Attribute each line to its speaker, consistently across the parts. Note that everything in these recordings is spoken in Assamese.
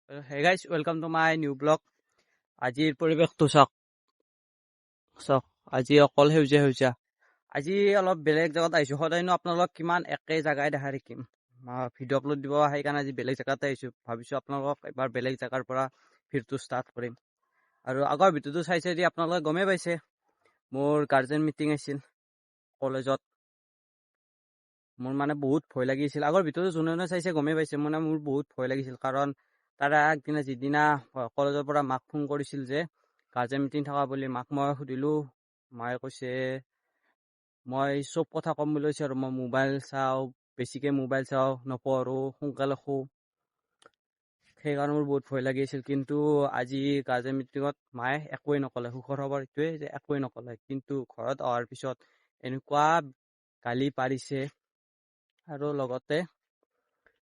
Speaker 1: Hey guys, welcome to my new blog. আজিৰ পৰিৱেশটো চাওক আজি অকল সেউজীয়া আজি অলপ বেলেগ জেগাত আহিছো। সদায়নো আপোনালোকক কিমান একেই জেগাই দেখা দেখিম। ভিডিঅ' আপলোড দিব সেইকাৰণে আজি বেলেগ জেগাতে আহিছো। ভাবিছো আপোনালোকক এবাৰ বেলেগ জেগাৰ পৰা ভিডিঅ'টো ষ্টাৰ্ট কৰিম। আৰু আগৰ ভিডিঅ'টো চাইছে যদি আপোনালোকে গমেই পাইছে মোৰ গাৰ্জেন মিটিং আছিল কলেজত। মোৰ মানে বহুত ভয় লাগিছিল। আগৰ ভিডিঅ'টো যোনে চাইছে গমেই পাইছে মোৰ বহুত ভয় লাগিছিল, কাৰণ তাৰে আগদিনা যিদিনা কলেজৰ পৰা মাক ফোন কৰিছিল যে গাৰ্জেন মিটিং থকা বুলি, মাক মই সুধিলো। মায়ে কৈছে মই চব কথা ক'ম বুলি কৈছে, আৰু মই মোবাইল চাওঁ, বেছিকে মোবাইল চাওঁ, নপঢ়ো, সোনকালে শুওঁ। সেইকাৰণে মোৰ বহুত ভয় লাগিছিল। কিন্তু আজি গাৰ্জেন মিটিঙত মায়ে একোৱেই নক'লে। সুখৰ খবৰ এইটোৱে যে একোৱেই নক'লে। কিন্তু ঘৰত অহাৰ পিছত এনেকুৱা গালি পাৰিছে, আৰু লগতে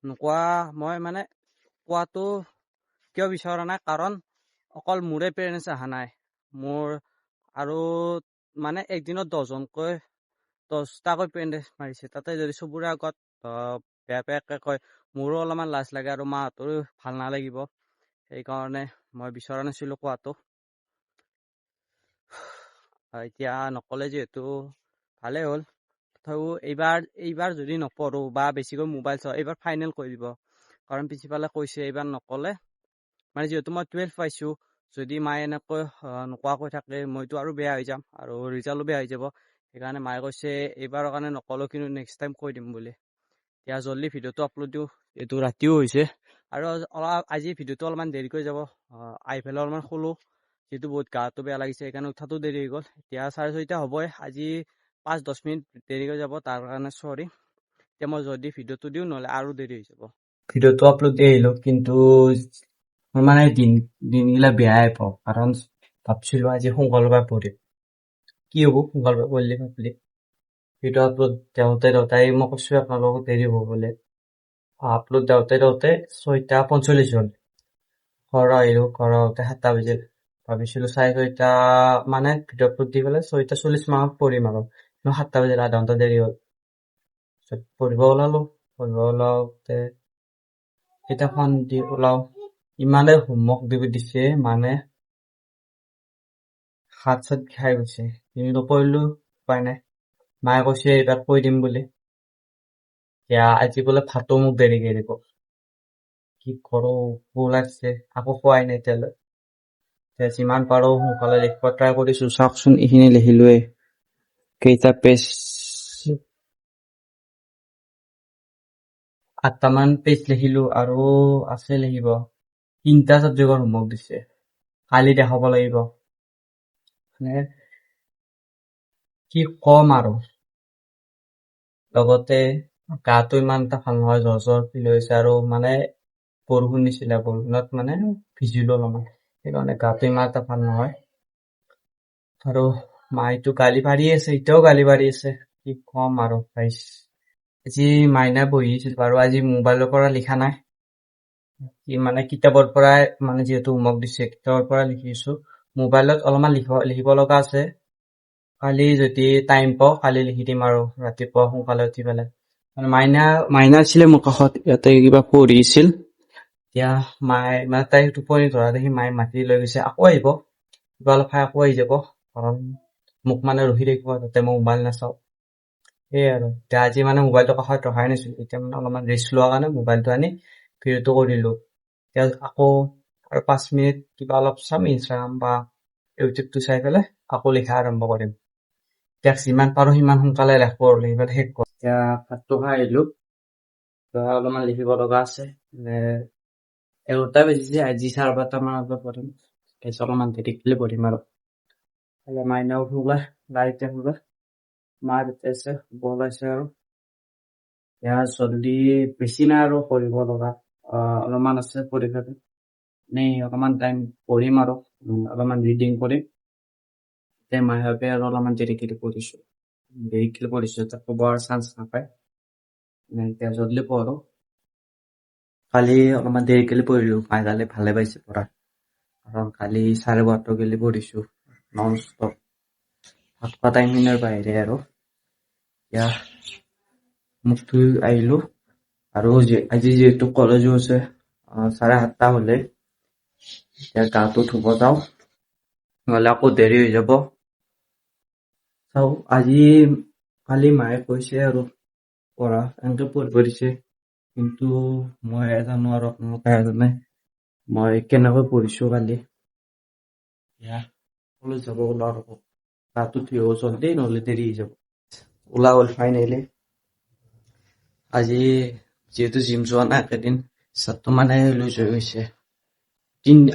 Speaker 1: নোকোৱা মই মানে কোৱাটো কিয় বিচৰা নাই, কাৰণ অকল মোৰে পেৰেণ্টছ অহা নাই, মোৰ আৰু মানে একদিনত 10টাকৈ পেৰেণ্টছ মাৰিছে। তাতে যদি চবৰে আগত বেয়াকৈ কয়, মোৰো অলপমান লাজ লাগে আৰু মাহঁতৰো ভাল নালাগিব। সেইকাৰণে মই বিচৰা নাছিলোঁ কোৱাটো। এতিয়া নক'লে যিহেতু ভালেই হ'ল। তথাপিও এইবাৰ যদি নপঢ়ো বা বেছিকৈ মোবাইল চাওঁ, এইবাৰ ফাইনেল কৰি দিব। কাৰণ প্ৰিন্সিপালে কৈছে এইবাৰ নক'লে, মানে যিহেতু মই 12 পাইছোঁ, যদি মায়ে এনেকৈ নোকোৱাকৈ থাকে মইতো আৰু বেয়া হৈ যাম আৰু ৰিজাল্টো বেয়া হৈ যাব। সেইকাৰণে মায়ে কৈছে এইবাৰৰ কাৰণে নক'লেও কিন্তু নেক্সট টাইম কৈ দিম বুলি। এতিয়া জল্দি ভিডিঅ'টো আপলোড দিওঁ, এইটো ৰাতিও হৈছে আৰু আজি ভিডিঅ'টো অলপমান দেৰিকৈ যাব। আহি পেলাই অলপমান শুলোঁ, যিহেতু বহুত গাটো বেয়া লাগিছে, সেইকাৰণে উঠাটো দেৰি হৈ গ'ল। এতিয়া 6:30 হ'বই, আজি 5-10 মিনিট দেৰিকৈ যাব, তাৰ কাৰণে চৰি। এতিয়া মই যদি ভিডিঅ'টো দিওঁ নহ'লে আৰু দেৰি হৈ যাব। ভিডিঅ'টো আপলোড দি আহিলোঁ, কিন্তু মই মানে দিনগিলা বেয়াই পাওঁ, কাৰণ ভাবছিলোঁ আজি সোনকালৰ পৰা পঢ়িম। কি হ'ব সোনকালৰ পৰা পঢ়িলে ভাবিলে ভিডিঅ' আপলোড দিওঁতে মই কৈছোঁ আপোনালোকক দেৰি হ'ব বোলে। আপলোড দিওঁতে 6:45 হ'ল। ঘৰ আহিলোঁ, ঘৰ আহোঁতে 7টা বাজিল। ভাবিছিলোঁ 6:30 মানে ভিডিঅ' আপলোড দি পেলাই 6:40 মানত পঢ়িম, আৰু 7টা বাজিল, আধা ঘণ্টা দেৰি হ'ল। পঢ়িব ওলাওতে কিতাপখন দি ওলাও, ইমানে হোমৱৰ্ক দিব দিছে, মানে হাত চাত খাই গৈছে। কিন্তু নপঢ়িলোঁ, উপায় নাই। মায়ে কৈছে এইবাৰ কৈ দিম বুলি। এতিয়া আজি বোলে ভাতো মোক দেৰিকে দিব। কি কৰোঁ, ভোক লাগিছে, আকৌ খোৱাই নাই এতিয়ালৈ। এতিয়া যিমান পাৰোঁ সোনকালে লিখিব ট্ৰাই কৰিছোঁ। চাওকচোন, এইখিনি লিখিলোৱে, কেইটা পেজ, 8টামান পেজ লিখিলোঁ, আৰু আছে লিখিব। 3টা ছাবজেক্টৰ হোমৱৰ্ক দিছে, কালি দেখাব লাগিব। মানে কি কম আৰু। লগতে গাটো ইমান এটা ভাল নহয়, জ্বৰ ফিল হৈছে, আৰু মানে বৰষুণ দিছিলে, বৰষুণত মানে ভিজিলোঁ অলপমান, সেইকাৰণে গাটো ইমান এটা ভাল নহয়। আৰু মায়েতো গালি পাৰি আছে, এতিয়াও গালি পাৰি আছে। কি কম আৰু গাইছ। আজি মাইনা বহি আছিল বাৰু, আজি মোবাইলৰ পৰা লিখা নাই, মানে কিতাপৰ পৰাই, মানে যিহেতু হোমৱৰ্ক দিছে কিতাপৰ পৰা লিখিছোঁ। মোবাইলত অলপমান লিখিব লগা আছে, কালি যদি টাইম পাওঁ কালি লিখি দিম আৰু ৰাতিপুৱা সোনকালে উঠি পেলাই। মানে মাইনা আছিলে মোৰ কাষত, ইয়াতে কিবা পঢ়ি আছিল। এতিয়া মায়ে মানে তাই টোপনি ধৰা দেখি মায়ে মাতি লৈ গৈছে, আকৌ আহিব, কিবা অলপ খাই আকৌ আহি যাব, কাৰণ মোক মানে ৰখি থাকিব যাতে মই মোবাইল নাচাওঁ। সেয়াই আৰু। এতিয়া আজি মানে মোবাইলটো কাষত ৰখাই নাছিলোঁ, এতিয়া মানে অলপমান ৰেষ্ট লোৱাৰ কাৰণে মোবাইলটো আনি ভিডিঅ'টো কৰি দিলোঁ। এতিয়া আকৌ আৰু 5 মিনিট কিবা অলপ চাম, ইনষ্টাগ্ৰাম বা ইউটিউবটো চাই পেলাই আকৌ লিখা আৰম্ভ কৰিম। এতিয়া যিমান পাৰোঁ সিমান সোনকালে লিখিব পেলাই শেষ কৰোঁ। এতিয়া ভাতটো খাই আহিলোঁ, অলপমান লিখিব লগা আছে। 11টা বাজিছে, আজি 12:30 মানৰ পৰা পঢ়িম, অলপমান দেৰিকৈ পঢ়িম আৰু। মাইনাও শুলে, লাইটে শুলে, মা দেউতা আছে, শুব ওলাইছে আৰু। এতিয়া জল্দি বেছি নাই আৰু পঢ়িব লগা, অলপমান আছে পৰীক্ষাটো। অকণমান টাইম পঢ়িম আৰু অলপমান ৰিডিং কৰিম। এতিয়া মায়ে ভাবে আৰু অলপমান দেৰিকৈ পঢ়িছোঁ, তাক ক'বৰ চান্স নাপায়। এতিয়া জল্দি পঢ়ো। কালি অলপমান দেৰিকৈ পঢ়িলোঁ, মায়ে গালি ভালে পাইছে পঢ়া, কাৰণ কালি 12:30 গেলি পঢ়িছোঁ নন ষ্টপ, ভাত খোৱা টাইমিঙৰ বাহিৰে আৰু। এতিয়া মুখ ধুই আহিলোঁ, আৰু আজি যিহেতু কলেজো আছে, 7:30 হ'লে এতিয়া গাটো ধুব যাওঁ, নহ'লে আকৌ দেৰি হৈ যাব। চাওঁ কালি মায়ে কৈছে আৰু পঢ়া এনেকে পঢ়িব দিছে, কিন্তু মই জানো আৰু আপোনালোকে জানে মই কেনেকৈ পঢ়িছো কালি। এতিয়া কলেজ যাব ওলাও ৰ'ব, গাটো ধুই আহো জলদি, নহ'লে দেৰি হৈ যাব। ওলা হ'ল ফাইনেলি। আজি যিহেতু জিম যোৱা নাই একেদিন, ছাৰটো মানে লুজ হৈ গৈছে।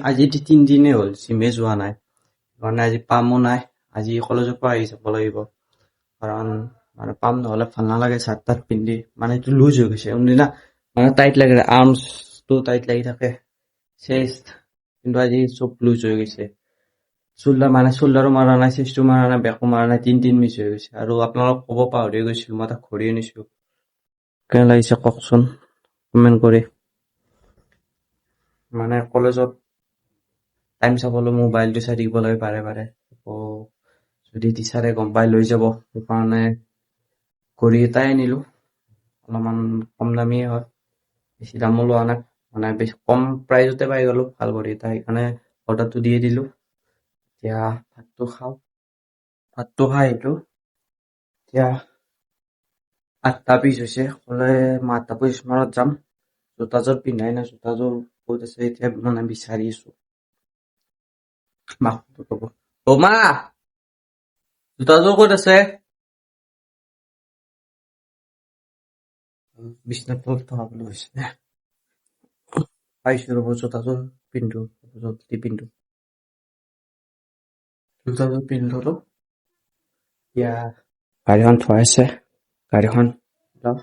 Speaker 1: আজি 3 দিনেই হ'ল জিমে যোৱা নাই, মানে আজি পামো নাই। আজি কলেজৰ পৰা আহি যাব লাগিব, কাৰণ মানে পাম নহ'লে ভাল নালাগে চাৰ্ট তাত পিন্ধি, মানে এইটো লুজ হৈ গৈছে। কোনদিনা মানে টাইট লাগে, আৰ্মছটো টাইট লাগি থাকে, চেষ্ট, কিন্তু আজি চব লুজ হৈ গৈছে। চোল্ডাৰো মাৰা নাই, চেষ্টো মাৰা নাই, বেকো মাৰা নাই, 3 মিছ হৈ গৈছে। আৰু আপোনালোক ক'ব পাহৰি গৈছিলো, মই তাক ঘূৰি আনিছো। কেনে লাগিছে কওকচোন কমেণ্ট কৰি। মানে কলেজত টাইম চাবলৈ মোবাইলটো চাই থাকিব লাগে বাৰে বাৰে, যদি টিচাৰে গম পাই লৈ যাব। সেইকাৰণে ঘড়ী এটাই আনিলো, অলপমান কম দামীয়ে হয়, বেছি দামো লোৱা নাই, মানে বেছি কম প্ৰাইজতে পাই গলো ভাল ঘড়ী এটা, সেইকাৰণে অৰ্ডাৰটো দিয়ে দিলো। এতিয়া ভাতটো খাই আহিলো। এতিয়া 8:20 হৈছে, ক'লে মই 8:20 মানত যাম। জোতাযোৰ পিন্ধাই নাই, জোতাযোৰ ক'ত আছে এতিয়া মানে বিচাৰি আছো। মাক ক'ব, অ মা জোতাযোৰ ক'ত আছে? বিছনাৰ তলত থকা বুলি কৈছে। পাইছো ৰ'ব, জোতাযোৰ পিন্ধো, জোতাযোৰ পিন্ধি ললো। এতিয়া গাড়ীখন থোৱা আছে, গাড়ীখন ওলাও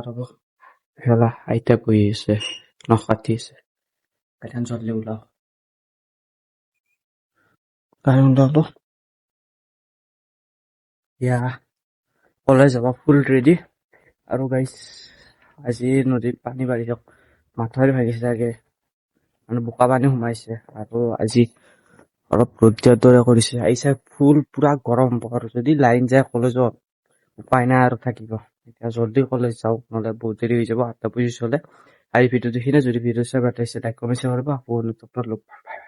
Speaker 1: ৰ'ব। হেলা আইতা বহি আছে, নখ কাটি আছে, গাড়ীখন জল্দি ওলাও। গাড়ীখন ওলালো। এতিয়া কলেজ যাব ফুল ৰেডি। আৰু গাইছ, আজি নদীত পানী বাঢ়ি যাওক, মাথাউৰি ভাঙিছে চাগে, মানে বোকা পানী সোমাইছে। আৰু আজি অলপ ৰ'দ দিয়াৰ দৰে কৰিছে, আহিছে ফুল পুৰা গৰম বৰ। যদি লাইন যায় কলেজত উপায় নাই আৰু থাকিব। এতিয়া জল্দি কলেজ যাওঁ, নহ'লে বহুত দেৰি হৈ যাব। 8:25 হ'লে। ভিডিঅ'টো যদি ভিডিঅ চাই ভাল লাগিছে লাইক কমেণ্ট শ্বেয়াৰ কৰিব। আকৌ লগ পাম।